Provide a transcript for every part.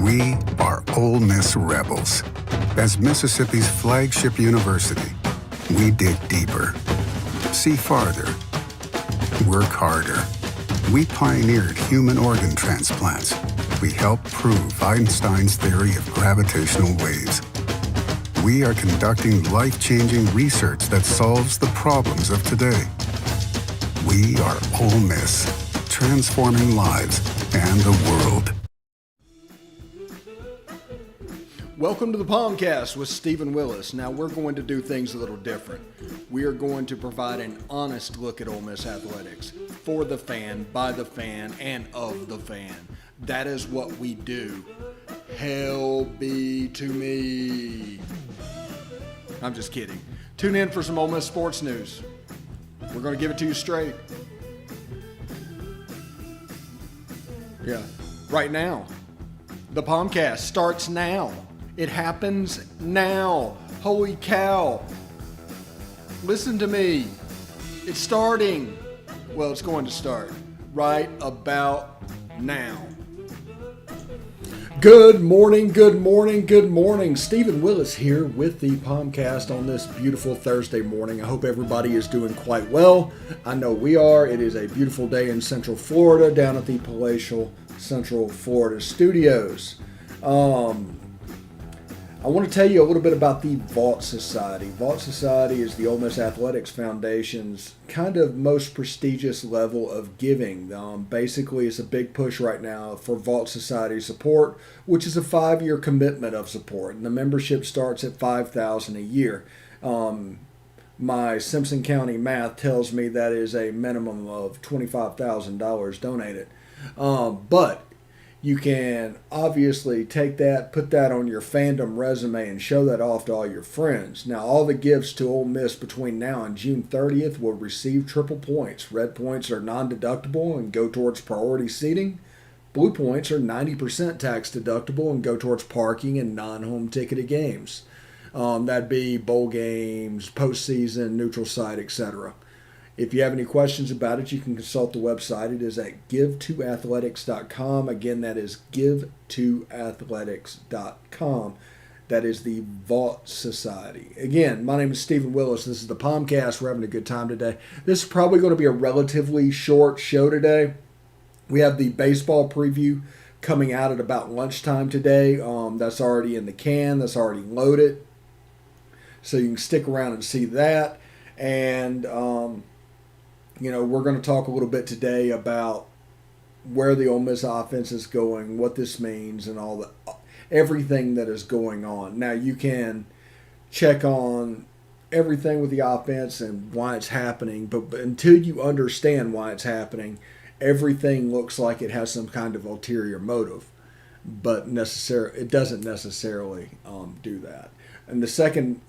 We are Ole Miss Rebels. As Mississippi's flagship university, we dig deeper, see farther, work harder. We pioneered human organ transplants. We helped prove Einstein's theory of gravitational waves. We are conducting life-changing research that solves the problems of today. We are Ole Miss, transforming lives and the world. Welcome to the POMcast with Stephen Willis. Now we're going to do things a little different. We are going to provide an honest look at Ole Miss athletics for the fan, by the fan, and of the fan. That is what we do. Hell be to me. I'm just kidding. Tune in for some Ole Miss sports news. We're going to give it to you straight. Yeah, right now. The POMcast starts now. It happens now. Holy cow. Listen to me. It's starting. Well, it's going to start right about now. Good morning, good morning, good morning. Stephen Willis here with the POMcast on this beautiful Thursday morning. I hope everybody is doing quite well. I know we are. It is a beautiful day in Central Florida down at the palatial Central Florida studios. I want to tell you a little bit about the Vault Society. Vault Society is the Ole Miss Athletics Foundation's kind of most prestigious level of giving. Basically, it's a big push right now for Vault Society support, which is a 5-year commitment of support, and the membership starts at $5,000 a year. My Simpson County math tells me that is a minimum of $25,000 donated. But you can obviously take that, put that on your fandom resume, and show that off to all your friends. Now, all the gifts to Ole Miss between now and June 30th will receive triple points. Red points are non-deductible and go towards priority seating. Blue points are 90% tax deductible and go towards parking and non-home ticketed games. That'd be bowl games, postseason, neutral site, etc. If you have any questions about it, you can consult the website. It is at give2athletics.com. Again, that is give2athletics.com. That is the Vault Society. Again, my name is Stephen Willis. This is the POMcast. We're having a good time today. This is probably going to be a relatively short show today. We have the baseball preview coming out at about lunchtime today. That's already in the can. That's already loaded. So you can stick around and see that. And we're going to talk a little bit today about where the Ole Miss offense is going, what this means, and everything that is going on. Now, you can check on everything with the offense and why it's happening, but until you understand why it's happening, everything looks like it has some kind of ulterior motive, but it doesn't necessarily do that. In the second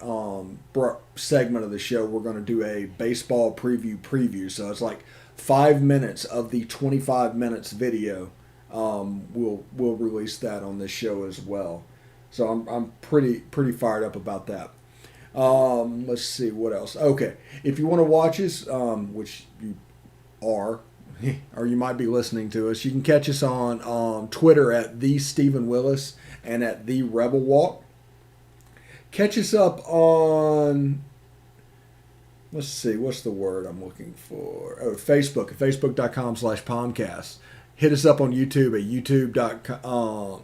segment of the show, we're going to do a baseball preview. So it's like 5 minutes of the 25 minutes video. We'll release that on this show as well. So I'm pretty fired up about that. Let's see what else. Okay, if you want to watch us, which you are, or you might be listening to us, you can catch us on Twitter at the Stephen Willis and at the Rebel Walk. Catch us up on, let's see, what's the word I'm looking for? Oh, Facebook, at facebook.com/POMcast. Hit us up on YouTube at youtube.com,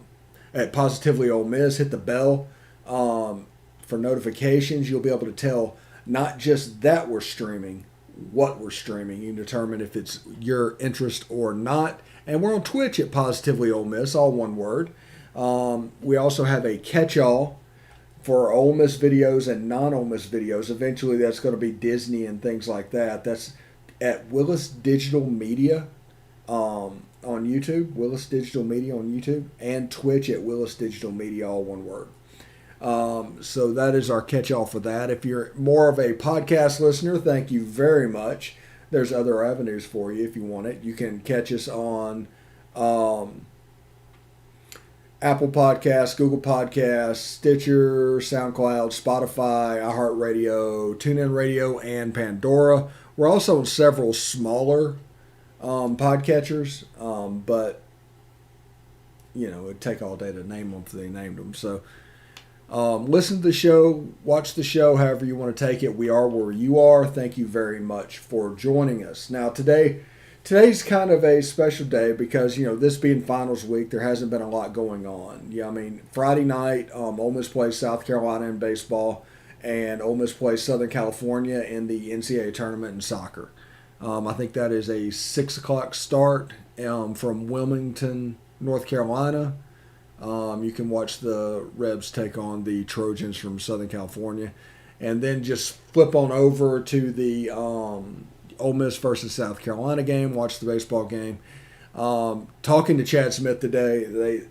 at Positively Ole Miss. Hit the bell for notifications. You'll be able to tell not just that we're streaming, what we're streaming. You can determine if it's your interest or not. And we're on Twitch at Positively Ole Miss, all one word. We also have a catch-all for Ole Miss videos and non-Ole Miss videos. Eventually that's going to be Disney and things like that. That's at Willis Digital Media on YouTube, Willis Digital Media on YouTube, and Twitch at Willis Digital Media, all one word. So that is our catch-all for that. If you're more of a podcast listener, thank you very much. There's other avenues for you if you want it. You can catch us on Apple Podcasts, Google Podcasts, Stitcher, SoundCloud, Spotify, iHeartRadio, TuneIn Radio, and Pandora. We're also on several smaller podcatchers, but it'd take all day to name them if they named them. So listen to the show, watch the show, however you want to take it. We are where you are. Thank you very much for joining us. Now, today's kind of a special day because, this being finals week, there hasn't been a lot going on. Yeah, I mean, Friday night, Ole Miss plays South Carolina in baseball, and Ole Miss plays Southern California in the NCAA tournament in soccer. I think that is a 6 o'clock start from Wilmington, North Carolina. You can watch the Rebs take on the Trojans from Southern California. And then just flip on over to the Ole Miss versus South Carolina game, watch the baseball game. Talking to Chad Smith today,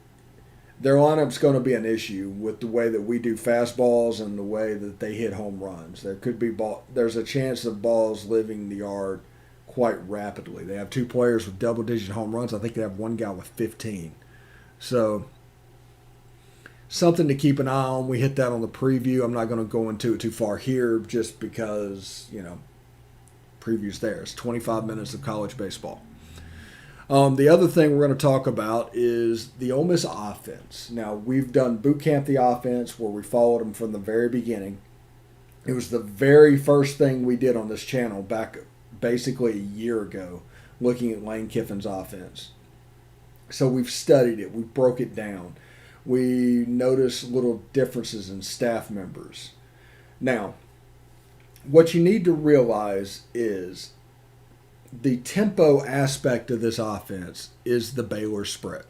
their lineup's going to be an issue with the way that we do fastballs and the way that they hit home runs. There's a chance of balls leaving the yard quite rapidly. They have 2 players with double-digit home runs. I think they have 1 guy with 15. So something to keep an eye on. We hit that on the preview. I'm not going to go into it too far here just because, preview's there. It's 25 minutes of college baseball. The other thing we're going to talk about is the Ole Miss offense. Now, we've done Boot Camp the Offense where we followed them from the very beginning. It was the very first thing we did on this channel back basically a year ago, looking at Lane Kiffin's offense. So we've studied it. We broke it down. We noticed little differences in staff members. Now, what you need to realize is the tempo aspect of this offense is the Baylor spread.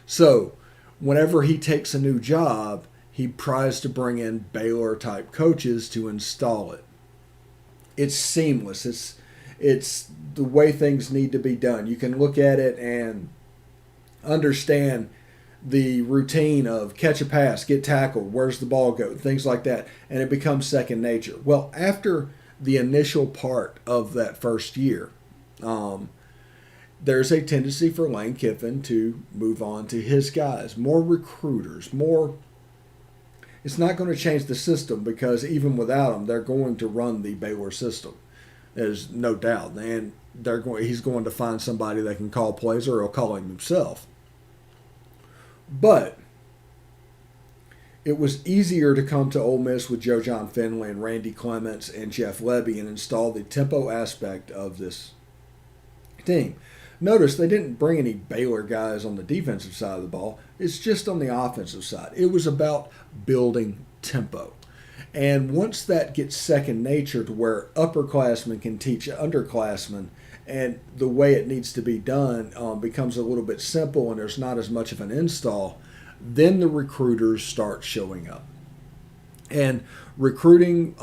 So whenever he takes a new job, he tries to bring in Baylor-type coaches to install it. It's seamless. It's the way things need to be done. You can look at it and understand the routine of catch a pass, get tackled, where's the ball go, things like that, and it becomes second nature. Well, after the initial part of that first year, there's a tendency for Lane Kiffin to move on to his guys, more recruiters, more. It's not going to change the system because even without them, they're going to run the Baylor system. There's no doubt, and he's going to find somebody that can call plays, or he'll call him himself. But it was easier to come to Ole Miss with Joe John Finley and Randy Clements and Jeff Lebby and install the tempo aspect of this team. Notice they didn't bring any Baylor guys on the defensive side of the ball. It's just on the offensive side. It was about building tempo. And once that gets second nature to where upperclassmen can teach underclassmen, and the way it needs to be done becomes a little bit simple and there's not as much of an install, then the recruiters start showing up. And recruiting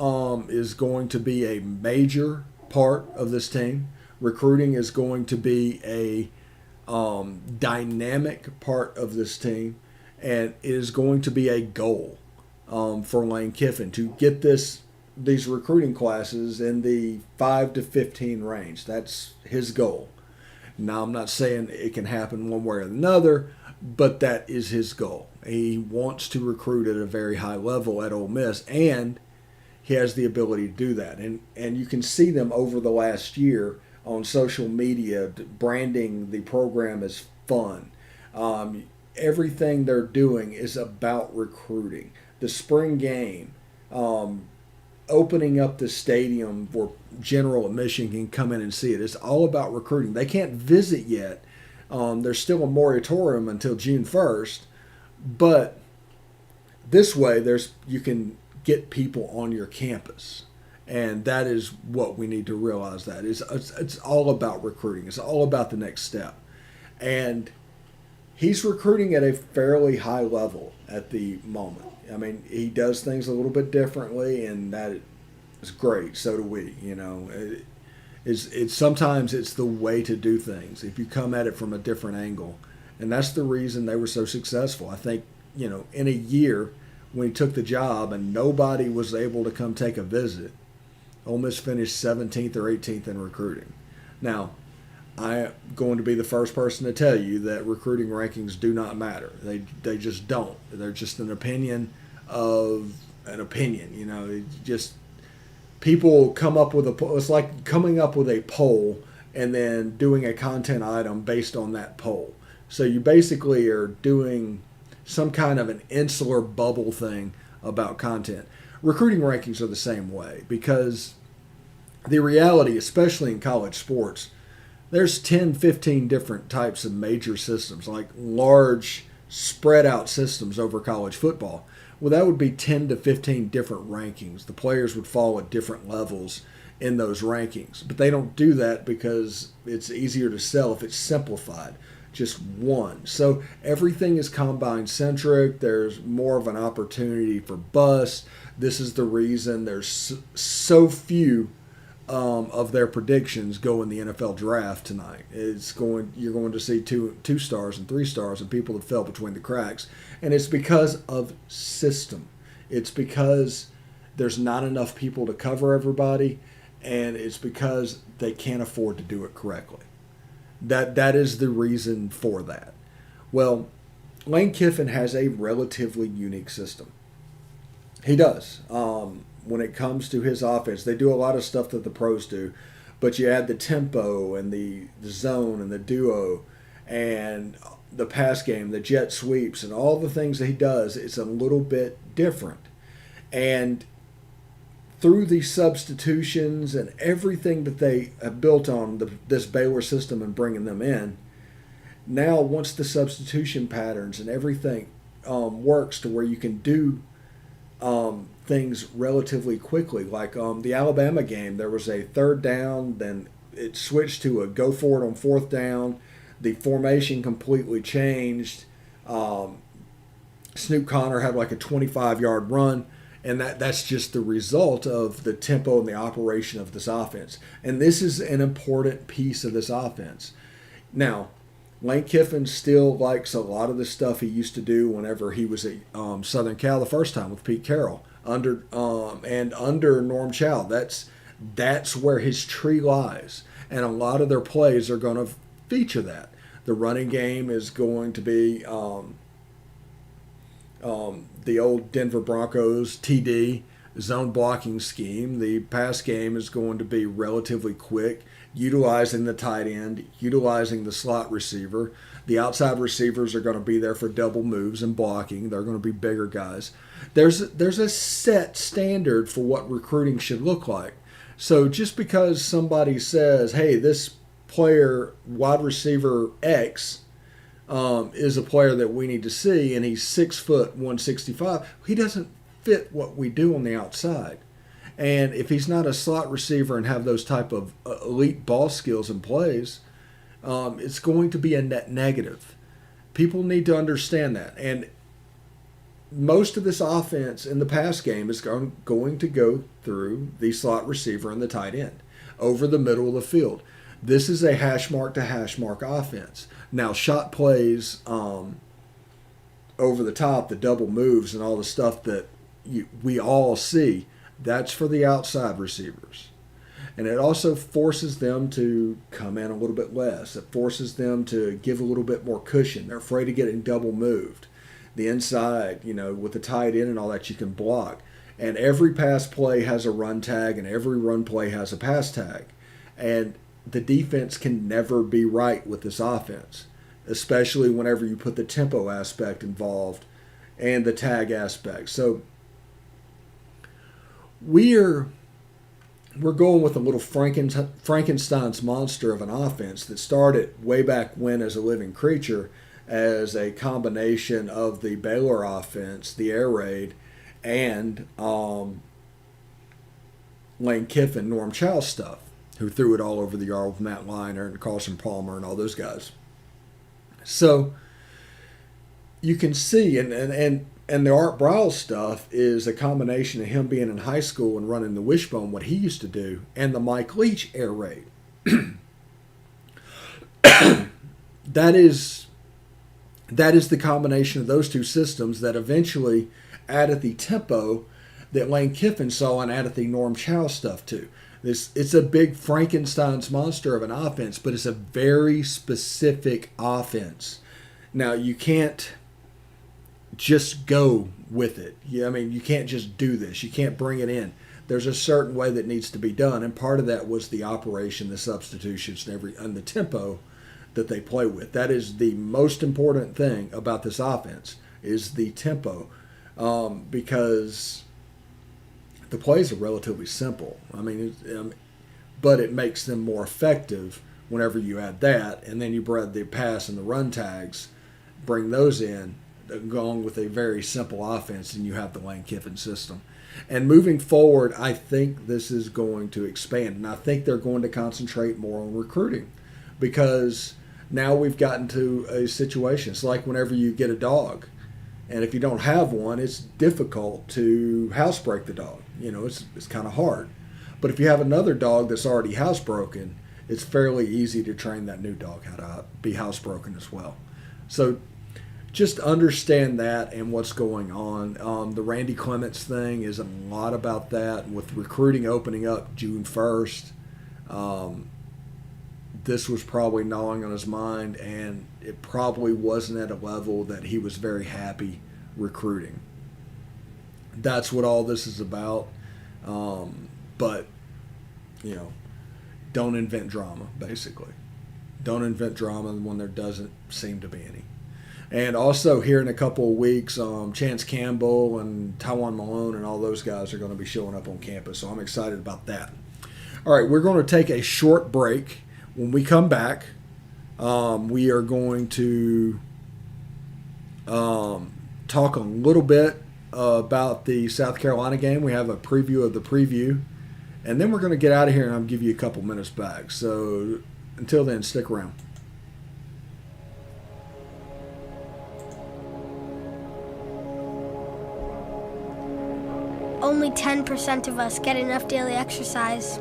is going to be a major part of this team. Recruiting is going to be a dynamic part of this team, and it is going to be a goal for Lane Kiffin to get these recruiting classes in the 5 to 15 range. That's his goal. Now, I'm not saying it can happen one way or another, but that is his goal. He wants to recruit at a very high level at Ole Miss, and he has the ability to do that. And you can see them over the last year on social media branding the program as fun. Everything they're doing is about recruiting. The spring game, opening up the stadium where general admission can come in and see it. It's all about recruiting. They can't visit yet. There's still a moratorium until June 1st, but this way you can get people on your campus, and that is what we need to realize. That is, it's all about recruiting. It's all about the next step, and he's recruiting at a fairly high level at the moment. I mean, he does things a little bit differently, and that is great. So do we. Sometimes it's the way to do things if you come at it from a different angle, and that's the reason they were so successful. I think in a year when he took the job and nobody was able to come take a visit, Ole Miss finished 17th or 18th in recruiting. Now, I'm going to be the first person to tell you that recruiting rankings do not matter. They just don't. They're just an opinion of an opinion. Just people come up with it's like coming up with a poll and then doing a content item based on that poll. So you basically are doing some kind of an insular bubble thing about content. Recruiting rankings are the same way, because the reality, especially in college sports, there's 10, 15 different types of major systems, like large spread out systems over college football. Well, that would be 10 to 15 different rankings. The players would fall at different levels in those rankings. But they don't do that because it's easier to sell if it's simplified, just one. So everything is combine centric. There's more of an opportunity for bust. This is the reason there's so few of their predictions go in the NFL draft tonight. You're going to see two stars and 3 stars and people that fell between the cracks, and it's because of system. It's because there's not enough people to cover everybody, and it's because they can't afford to do it correctly. That is the reason for that. Well, Lane Kiffin has a relatively unique system. He does. When it comes to his offense, they do a lot of stuff that the pros do, but you add the tempo and the zone and the duo and the pass game, the jet sweeps, and all the things that he does, it's a little bit different. And through these substitutions and everything that they have built on this Baylor system and bringing them in, now once the substitution patterns and everything works to where you can do things relatively quickly. Like the Alabama game, there was a 3rd down, then it switched to a go for it on 4th down. The formation completely changed. Snoop Connor had like a 25-yard run, and that's just the result of the tempo and the operation of this offense. And this is an important piece of this offense. Now, Lane Kiffin still likes a lot of the stuff he used to do whenever he was at Southern Cal the first time with Pete Carroll under Norm Chow. That's where his tree lies, and a lot of their plays are going to feature that. The running game is going to be the old Denver Broncos TD zone blocking scheme. The pass game is going to be relatively quick, utilizing the tight end, utilizing the slot receiver. The outside receivers are going to be there for double moves and blocking. They're going to be bigger guys. There's a set standard for what recruiting should look like. So just because somebody says, hey, this player, wide receiver X, is a player that we need to see, and he's 6 foot 165, he doesn't fit what we do on the outside. And if he's not a slot receiver and have those type of elite ball skills and plays, it's going to be a net negative. People need to understand that. And most of this offense in the pass game is going to go through the slot receiver and the tight end over the middle of the field. This is a hash mark to hash mark offense. Now, shot plays over the top, the double moves and all the stuff that we all see, that's for the outside receivers. And it also forces them to come in a little bit less. It forces them to give a little bit more cushion. They're afraid of getting double moved. The inside, with the tight end and all that, you can block. And every pass play has a run tag, and every run play has a pass tag. And the defense can never be right with this offense, especially whenever you put the tempo aspect involved and the tag aspect. So we're going with a little Frankenstein's monster of an offense that started way back when as a living creature, as a combination of the Baylor offense, the air raid, and Lane Kiffin, Norm Chow stuff, who threw it all over the yard with Matt Leinart and Carson Palmer and all those guys. So you can see, and the Art Briles stuff is a combination of him being in high school and running the wishbone, what he used to do, and the Mike Leach air raid. That is the combination of those two systems that eventually added the tempo that Lane Kiffin saw and added the Norm Chow stuff to. It's a big Frankenstein's monster of an offense, but it's a very specific offense. Now, you can't just go with it. You can't just do this. You can't bring it in. There's a certain way that needs to be done, and part of that was the operation, the substitutions, and the tempo that they play with. That is the most important thing about this offense is the tempo, because the plays are relatively simple. I mean, but it makes them more effective whenever you add that, and then you bring the pass and the run tags, bring those in, along with a very simple offense, and you have the Lane Kiffin system. And moving forward, I think this is going to expand, and I think they're going to concentrate more on recruiting, because now we've gotten to a situation. It's like whenever you get a dog, and if you don't have one, it's difficult to housebreak the dog. You know, it's kind of hard. But if you have another dog that's already housebroken, it's fairly easy to train that new dog how to be housebroken as well. So just understand that and what's going on. The Randy Clements thing is a lot about that. With recruiting opening up June 1st, this was probably gnawing on his mind, and it probably wasn't at a level that he was very happy recruiting. That's what all this is about. But, you know, don't invent drama, basically. Don't invent drama when there doesn't seem to be any. And also here in a couple of weeks, Chance Campbell and Tywan Malone and all those guys are going to be showing up on campus. So I'm excited about that. All right, we're going to take a short break. When we come back, we are going to talk a little bit about the South Carolina game. We have a preview of the preview. And then we're going to get out of here, and I'll give you a couple minutes back. So until then, stick around. Only 10% of us get enough daily exercise.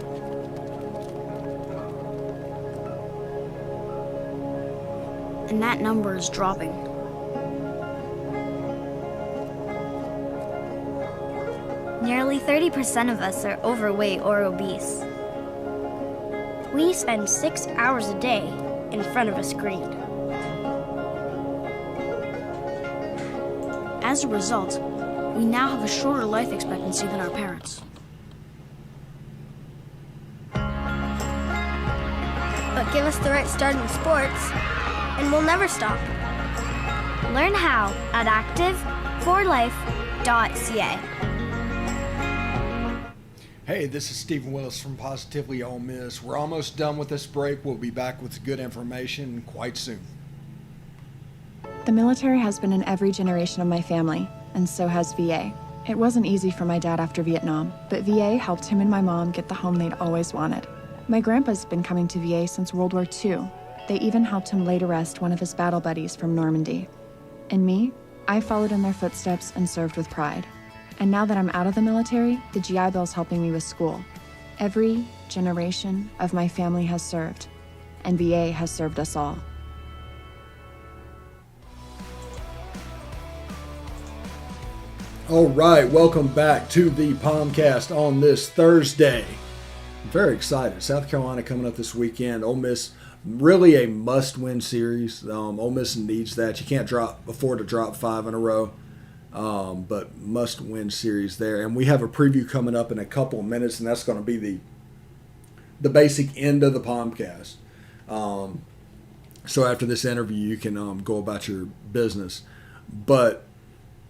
And that number is dropping. Nearly 30% of us are overweight or obese. We spend 6 hours a day in front of a screen. As a result, we now have a shorter life expectancy than our parents. But give us the right start in sports, and we'll never stop. Learn how at active4life.ca. Hey, this is Stephen Willis from Positively Ole Miss. We're almost done with this break. We'll be back with good information quite soon. The military has been in every generation of my family, and so has VA. It wasn't easy for my dad after Vietnam, but VA helped him and my mom get the home they'd always wanted. My grandpa's been coming to VA since World War II. They even helped him lay to rest one of his battle buddies from Normandy. And me, I followed in their footsteps and served with pride. And now that I'm out of the military, the GI Bill's helping me with school. Every generation of my family has served, and VA has served us all. All right, welcome back to the POMcast on this Thursday. I'm very excited. South Carolina coming up this weekend. Ole Miss, really a must-win series. Ole Miss needs that. You can't afford to drop 5 in a row. But must-win series there. And we have a preview coming up in a couple of minutes, and that's going to be the basic end of the POMcast. So after this interview, you can go about your business. But,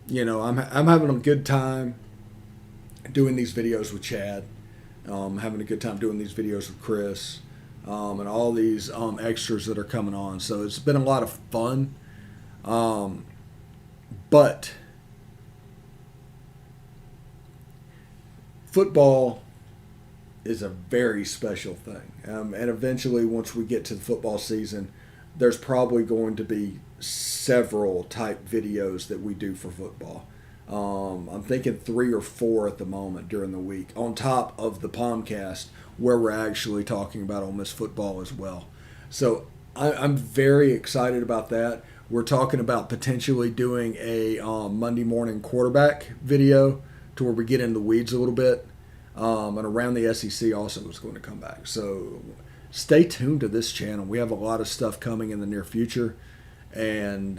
you know, I'm having a good time doing these videos with Chad. Having a good time doing these videos with Chris. And all these extras that are coming on. So it's been a lot of fun. But football is a very special thing. And eventually, once we get to the football season, there's probably going to be several type videos that we do for football. I'm thinking 3 or 4 at the moment during the week, on top of the POMcast, where we're actually talking about Ole Miss football as well. So I'm very excited about that. We're talking about potentially doing a Monday morning quarterback video to where we get in the weeds a little bit. And around the SEC also is going to come back. So stay tuned to this channel. We have a lot of stuff coming in the near future, and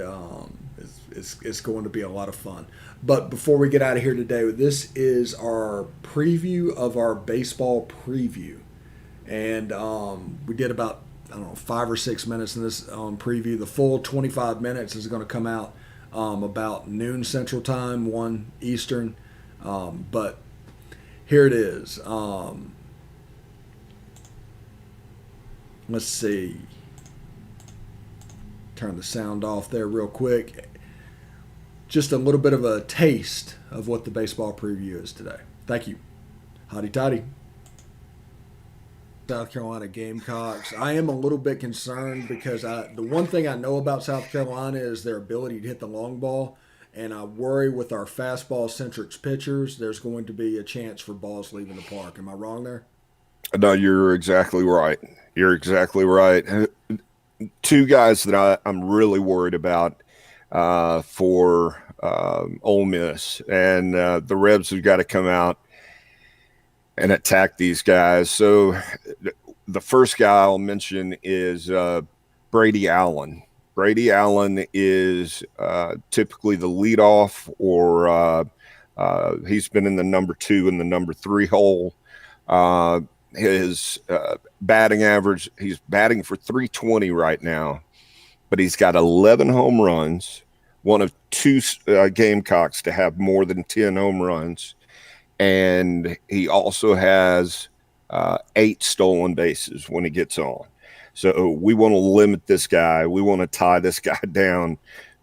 it's going to be a lot of fun. But before we get out of here today, this is our preview of our baseball preview. And we did about I don't know, 5 or 6 minutes in this preview. The full 25 minutes is going to come out about noon Central Time, 1 Eastern. But here it is. Let's see. Turn the sound off there real quick. Just a little bit of a taste of what the baseball preview is today. Thank you. Hotty toddy. South Carolina Gamecocks. I am a little bit concerned because the one thing I know about South Carolina is their ability to hit the long ball. And I worry with our fastball-centric pitchers, there's going to be a chance for balls leaving the park. Am I wrong there? No, you're exactly right. You're exactly right. Two guys that I'm really worried about for Ole Miss, and the Rebs have got to come out and attack these guys. So the first guy I'll mention is Brady Allen. Brady Allen is typically the leadoff, or he's been in the number 2 and the number 3 hole. His batting average, he's batting for 320 right now, but he's got 11 home runs, one of 2 Gamecocks to have more than 10 home runs. And he also has 8 stolen bases when he gets on. So we want to limit this guy. We want to tie this guy down,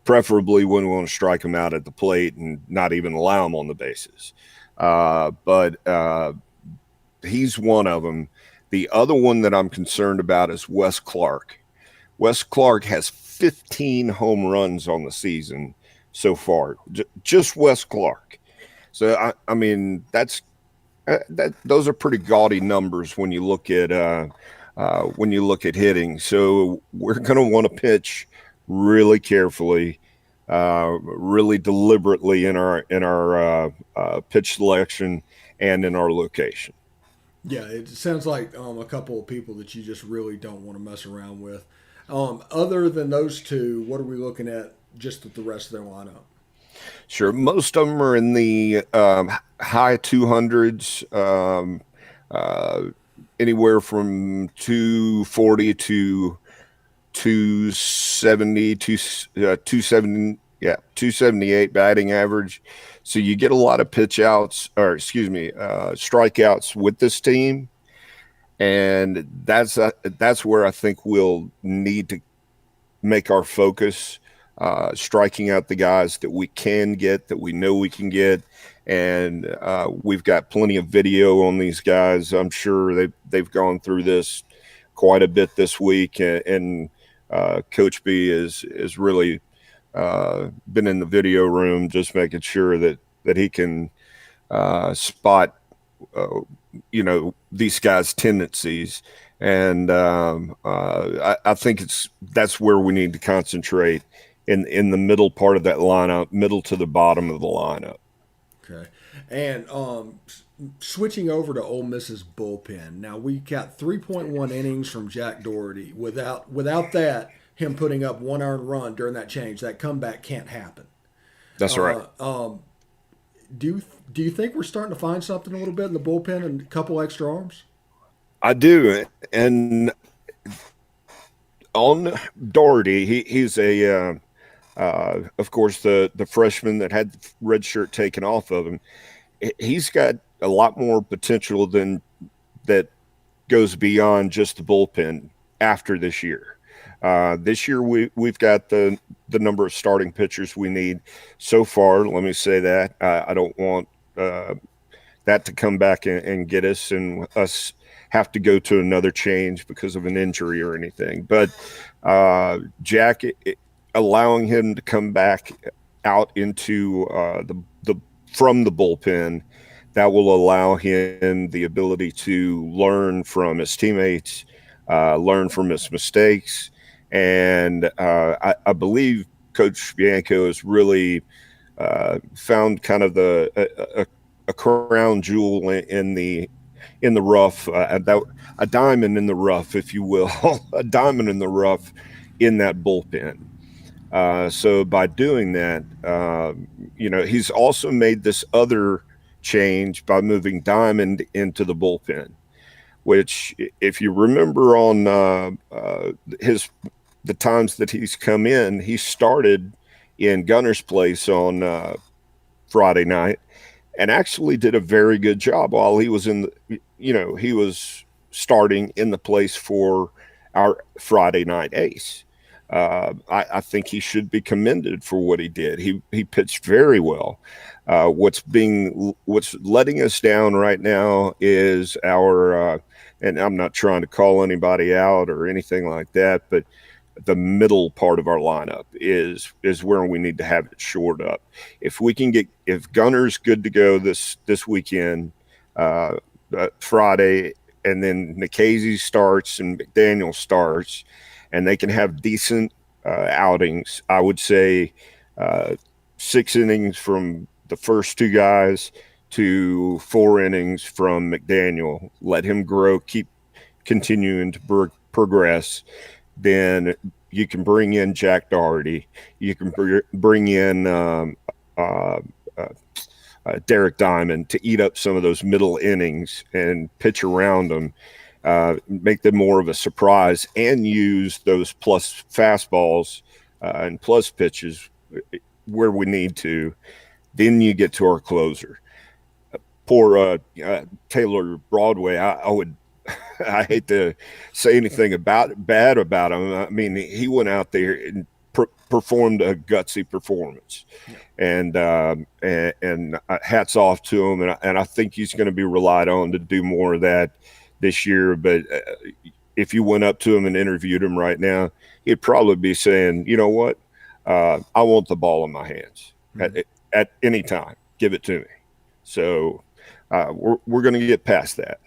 preferably when we want to strike him out at the plate and not even allow him on the bases. But he's one of them. The other one that I'm concerned about is Wes Clark. Wes Clark has 15 home runs on the season so far. Just Wes Clark. So I mean those are pretty gaudy numbers when you look at hitting. So we're going to want to pitch really carefully, really deliberately in our pitch selection and in our location. Yeah, it sounds like a couple of people that you just really don't want to mess around with. Other than those two, what are we looking at just with the rest of their lineup? Sure. Most of them are in the high 200s, anywhere from 240 to 270, 278 batting average. So you get a lot of strikeouts with this team. And that's where I think we'll need to make our focus, striking out the guys that we can get, that we know we can get. And we've got plenty of video on these guys. I'm sure they've gone through this quite a bit this week. And Coach B is really been in the video room just making sure that he can spot these guys' tendencies. And I think that's where we need to concentrate in the middle part of that lineup, middle to the bottom of the lineup. Okay. And switching over to Ole Miss's bullpen. Now, we got 3.1 innings from Jack Doherty. Without that, him putting up 1 earned run during that change, that comeback can't happen. That's right. Do you think we're starting to find something a little bit in the bullpen and a couple extra arms? I do. And on Doherty, he's of course, the freshman that had the red shirt taken off of him. He's got a lot more potential than that goes beyond just the bullpen after this year. This year we've got the number of starting pitchers we need so far. Let me say that I don't want that to come back and get us and us have to go to another change because of an injury or anything. But Jack, allowing him to come back out into from the bullpen, that will allow him the ability to learn from his teammates, learn from his mistakes. And I believe Coach Bianco has really found kind of a crown jewel in the rough, a diamond in the rough, if you will, a diamond in the rough in that bullpen. So by doing that, he's also made this other change by moving Diamond into the bullpen. which, if you remember on the times that he's come in, he started in Gunner's place on Friday night and actually did a very good job while he was he was starting in the place for our Friday night ace. I think he should be commended for what he did. He pitched very well. What's letting us down right now is our and I'm not trying to call anybody out or anything like that, but the middle part of our lineup is where we need to have it shored up. If Gunner's good to go this weekend, Friday, and then Nikhazy starts and McDaniel starts, and they can have decent outings, I would say 6 innings from the first 2 guys to 4 innings from McDaniel. Let him grow, keep continuing to progress. Then you can bring in Jack Doherty. You can bring in Derek Diamond to eat up some of those middle innings and pitch around them, make them more of a surprise, and use those plus fastballs and plus pitches where we need to. Then you get to our closer. Poor Taylor Broadway. I hate to say anything bad about him. I mean, he went out there and performed a gutsy performance, and hats off to him. And I think he's going to be relied on to do more of that this year. But if you went up to him and interviewed him right now, he'd probably be saying, "You know what? I want the ball in my hands at any time. Give it to me." So we're going to get past that.